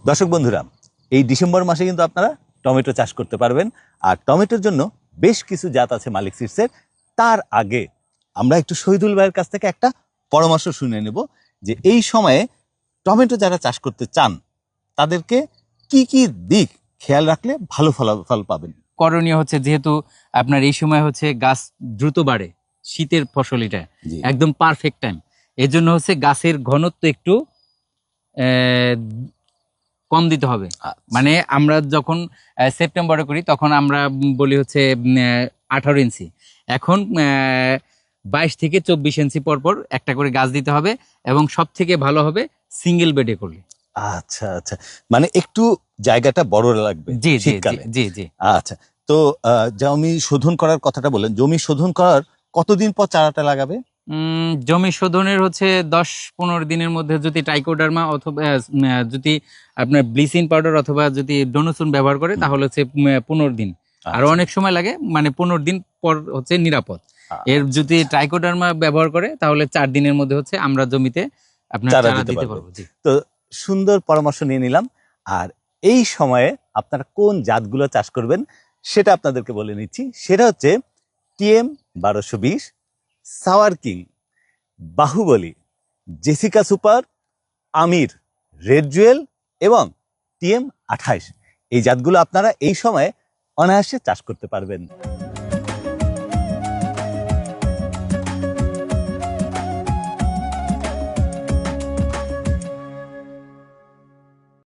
দর্শক বন্ধুরা, এই ডিসেম্বর মাসে কিন্তু আপনারা টমেটো চাষ করতে পারবেন। আর টমেটোর জন্য বেশ কিছু জাত আছে মালিক সিডসের। তার আগে আমরা একটু শহীদুল ভাইয়ের কাছ থেকে একটা পরামর্শ শুনে নেব যে এই সময়ে টমেটো যারা চাষ করতে চান তাদেরকে কি কি দিক খেয়াল রাখলে ভালো ফলাফল পাবেন। করণীয় হচ্ছে, যেহেতু আপনার এই সময় হচ্ছে গাছ দ্রুত বাড়ে, শীতের ফসল এটা জি। একদম পারফেক্ট টাইম। এর জন্য হচ্ছে গাছের ঘনত্ব একটু কম দিতে হবে। মানে আমরা যখন সেপ্টেম্বরে করি তখন আমরা বলি হচ্ছে 18 ইঞ্চি, এখন 22 থেকে 24 ইঞ্চি পর পর একটা করে গাছ দিতে হবে, এবং সব থেকে ভালো হবে সিঙ্গেল বেডে করলে। আচ্ছা আচ্ছা, মানে একটু জায়গাটা বড় লাগবে জি জি শীতকালে। জি জি। আচ্ছা, তো জমি শোধন করার কথাটা বলেন, জমি শোধন করার কতদিন পর চারাটা লাগাবে? জমি শোধনের হচ্ছে 10-15 দিনের মধ্যে যদি ট্রাইকোডার্মা অথবা যদি আপনার ব্লিচিং পাউডার অথবা যদি ডোনোসুন ব্যবহার করে তাহলে হচ্ছে 15 দিন। আর অনেক সময় লাগে, মানে 15 দিন পর হচ্ছে নিরাপদ। এর যদি ট্রাইকোডার্মা ব্যবহার করে তাহলে 4 দিনের মধ্যে হচ্ছে আমরা জমিতে আপনার চারা দিতে পারবো। তো সুন্দর পরামর্শ নিয়ে নিলাম। আর এই সময়ে আপনারা কোন জাতগুলো চাষ করবেন সেটা আপনাদেরকে বলে নিচ্ছি। সেটা হচ্ছে TM 1220, Sour King, Bahubali, Jessica Super, Amir, Red Jewel এবং TM 28। এই জাতগুলো আপনারা এই সময়ে অনায়াসে চাষ করতে পারবেন।